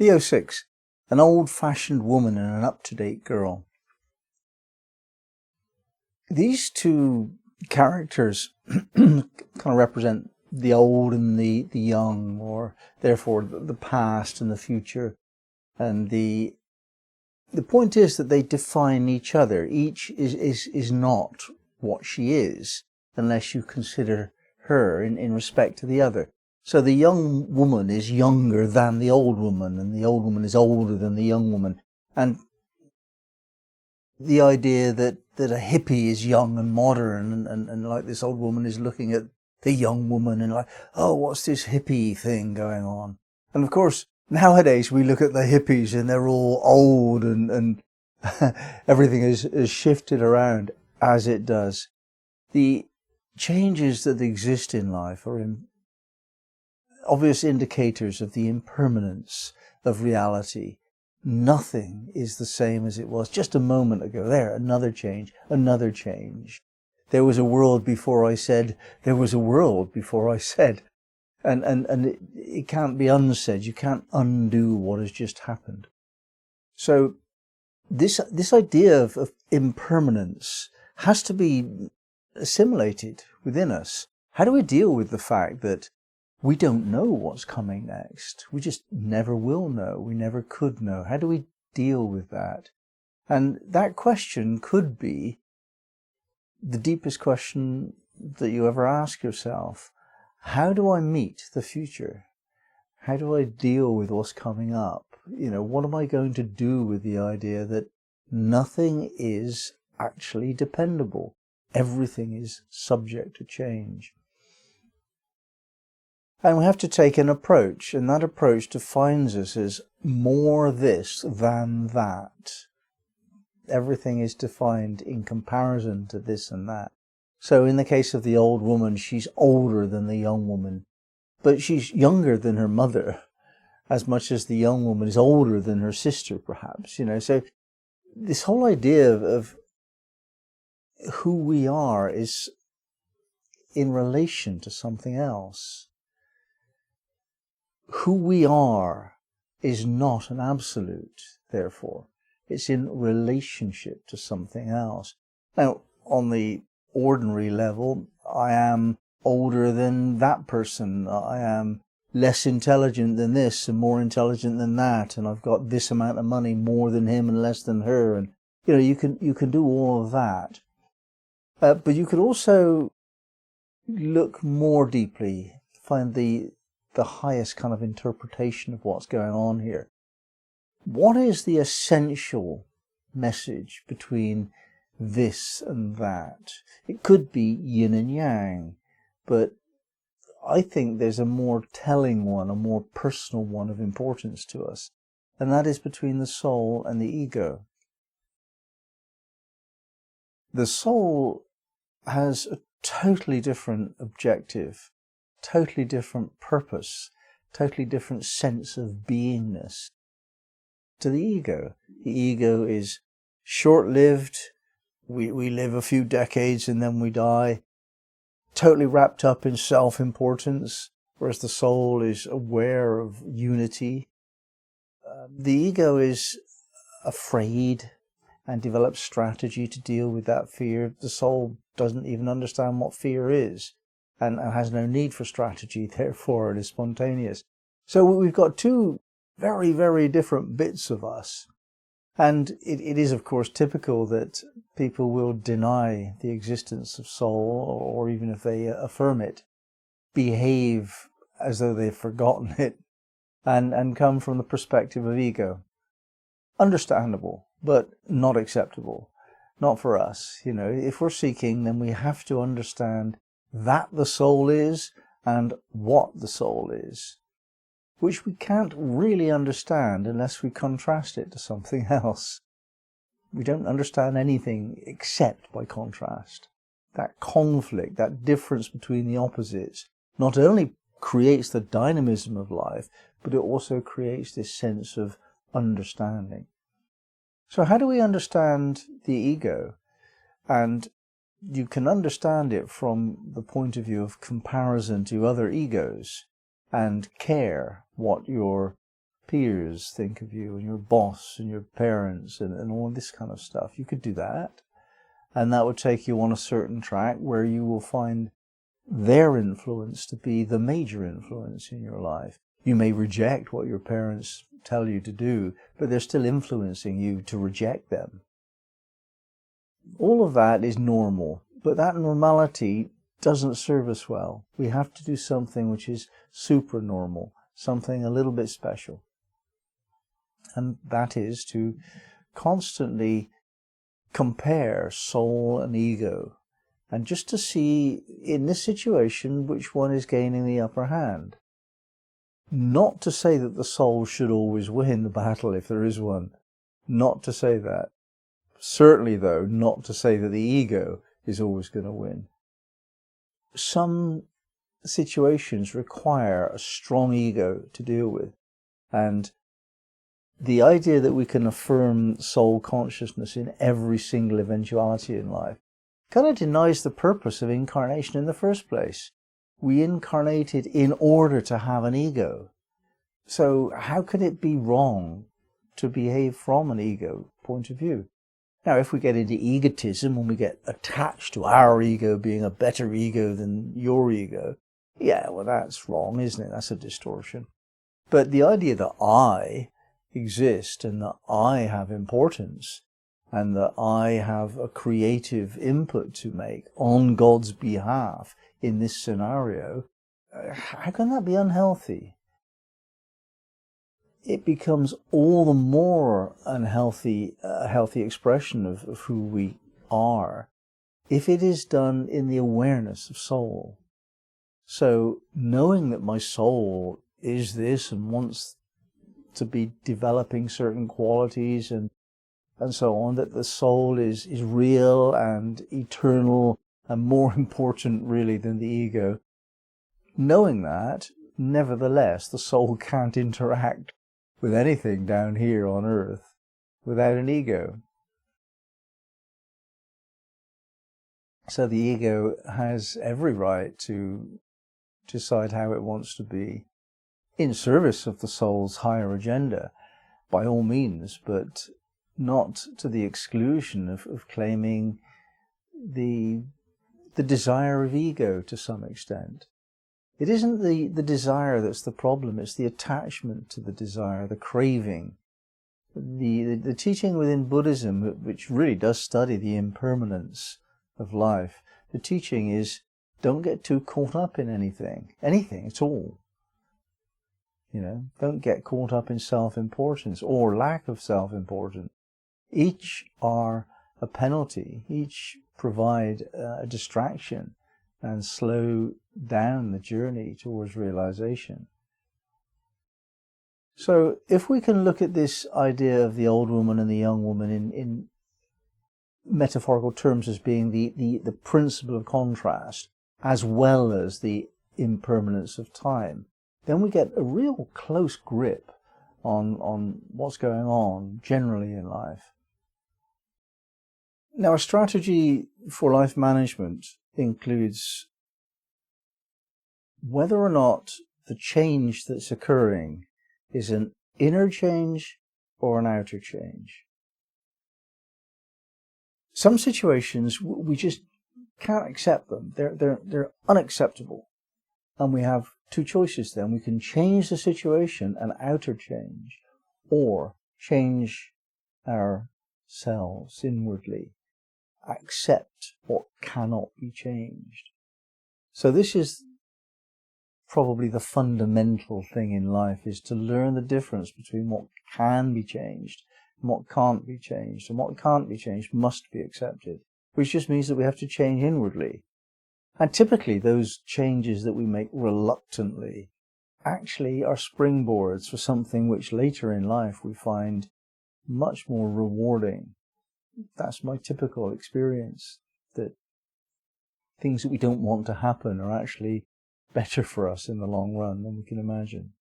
Leo 6, an old-fashioned woman and an up-to-date girl. These two characters kind of represent the old and the young, or therefore the past and the future. And the point is that they define each other. Each is not what she is, unless you consider her in respect to the other. So the young woman is younger than the old woman, and the old woman is older than the young woman. And the idea that a hippie is young and modern, and like this old woman is looking at the young woman and like, oh, what's this hippie thing going on? And of course, nowadays we look at the hippies and they're all old and everything is shifted around as it does. The changes that exist in life are obvious indicators of the impermanence of reality. Nothing is the same as it was just a moment ago. There, another change, another change. There was a world before I said, there was a world before I said. And it can't be unsaid. You can't undo what has just happened. So this idea of impermanence has to be assimilated within us. How do we deal with the fact that we don't know what's coming next? We just never will know. We never could know. How do we deal with that? And that question could be the deepest question that you ever ask yourself. How do I meet the future? How do I deal with what's coming up? What am I going to do with the idea that nothing is actually dependable? Everything is subject to change. And we have to take an approach, and that approach defines us as more this than that. Everything is defined in comparison to this and that. So in the case of the old woman, she's older than the young woman, but she's younger than her mother, as much as the young woman is older than her sister, perhaps. So this whole idea of who we are is in relation to something else. Who we are is not an absolute, therefore. It's in relationship to something else. Now, on the ordinary level, I am older than that person. I am less intelligent than this and more intelligent than that. And I've got this amount of money more than him and less than her. And, you can do all of that. But you could also look more deeply, find the highest kind of interpretation of what's going on here. What is the essential message between this and that? It could be yin and yang, but I think there's a more telling one, a more personal one of importance to us, and that is between the soul and the ego. The soul has a totally different objective, totally different purpose, totally different sense of beingness to the ego. The ego is short-lived. We live a few decades and then we die, totally wrapped up in self-importance, whereas the soul is aware of unity. The ego is afraid and develops strategy to deal with that fear. The soul doesn't even understand what fear is and has no need for strategy, therefore it is spontaneous. So we've got two very, very different bits of us. And it is, of course, typical that people will deny the existence of soul, or even if they affirm it, behave as though they've forgotten it, and come from the perspective of ego. Understandable, but not acceptable. Not for us. If we're seeking, then we have to understand that the soul is and what the soul is, which we can't really understand unless we contrast it to something else. We don't understand anything except by contrast. That conflict, that difference between the opposites, not only creates the dynamism of life, but it also creates this sense of understanding. So how do we understand the ego? And you can understand it from the point of view of comparison to other egos, and care what your peers think of you, and your boss and your parents and all this kind of stuff. You could do that. And that would take you on a certain track where you will find their influence to be the major influence in your life. You may reject what your parents tell you to do, but they're still influencing you to reject them. All of that is normal, but that normality doesn't serve us well. We have to do something which is super normal, something a little bit special. And that is to constantly compare soul and ego, and just to see in this situation which one is gaining the upper hand. Not to say that the soul should always win the battle if there is one. Not to say that. Certainly, though, not to say that the ego is always going to win. Some situations require a strong ego to deal with, and the idea that we can affirm soul consciousness in every single eventuality in life kind of denies the purpose of incarnation in the first place. We incarnated in order to have an ego. So how could it be wrong to behave from an ego point of view? Now, if we get into egotism and we get attached to our ego being a better ego than your ego, yeah, well, that's wrong, isn't it? That's a distortion. But the idea that I exist and that I have importance and that I have a creative input to make on God's behalf in this scenario, how can that be unhealthy? It becomes all the more unhealthy, a healthy expression of who we are if it is done in the awareness of soul. So knowing that my soul is this and wants to be developing certain qualities and so on, that the soul is real and eternal and more important really than the ego. Knowing that, nevertheless, the soul can't interact with anything down here on earth without an ego. So the ego has every right to decide how it wants to be in service of the soul's higher agenda, by all means, but not to the exclusion of claiming the desire of ego to some extent. It isn't the desire that's the problem, it's the attachment to the desire, the craving. The teaching within Buddhism, which really does study the impermanence of life, the teaching is don't get too caught up in anything at all. Don't get caught up in self-importance or lack of self-importance. Each are a penalty, each provide a distraction and slow down the journey towards realization. So if we can look at this idea of the old woman and the young woman in metaphorical terms as being the principle of contrast, as well as the impermanence of time, then we get a real close grip on what's going on generally in life. Now, a strategy for life management includes whether or not the change that's occurring is an inner change or an outer change. Some situations we just can't accept them. They're unacceptable. And we have two choices then. We can change the situation, an outer change, or change ourselves inwardly, accept what cannot be changed. So this is probably the fundamental thing in life, is to learn the difference between what can be changed and what can't be changed. And what can't be changed must be accepted, which just means that we have to change inwardly. And typically those changes that we make reluctantly actually are springboards for something which later in life we find much more rewarding. That's my typical experience, that things that we don't want to happen are actually better for us in the long run than we can imagine.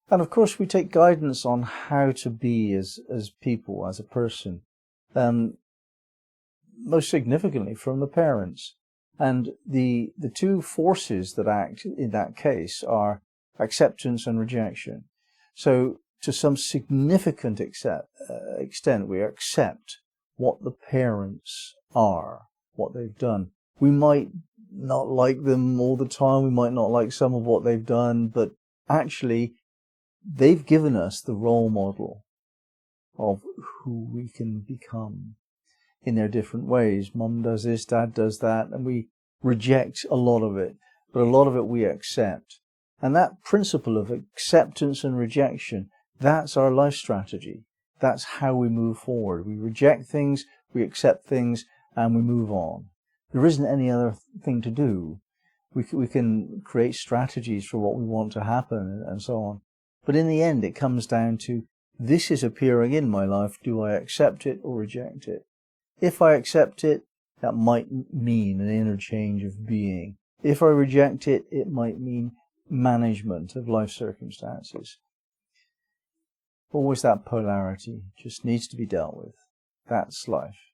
And of course we take guidance on how to be as people, as a person, most significantly from the parents. And the two forces that act in that case are acceptance and rejection. So to some significant extent, we accept what the parents are, what they've done. We might not like them all the time, we might not like some of what they've done, but actually they've given us the role model of who we can become in their different ways. Mum does this, Dad does that, and we reject a lot of it, but a lot of it we accept. And that principle of acceptance and rejection, that's our life strategy. That's how we move forward. We reject things, we accept things, and we move on. There isn't any other thing to do. We can create strategies for what we want to happen and so on. But in the end, it comes down to, this is appearing in my life. Do I accept it or reject it? If I accept it, that might mean an interchange of being. If I reject it, it might mean management of life circumstances. Always that polarity just needs to be dealt with. That's life.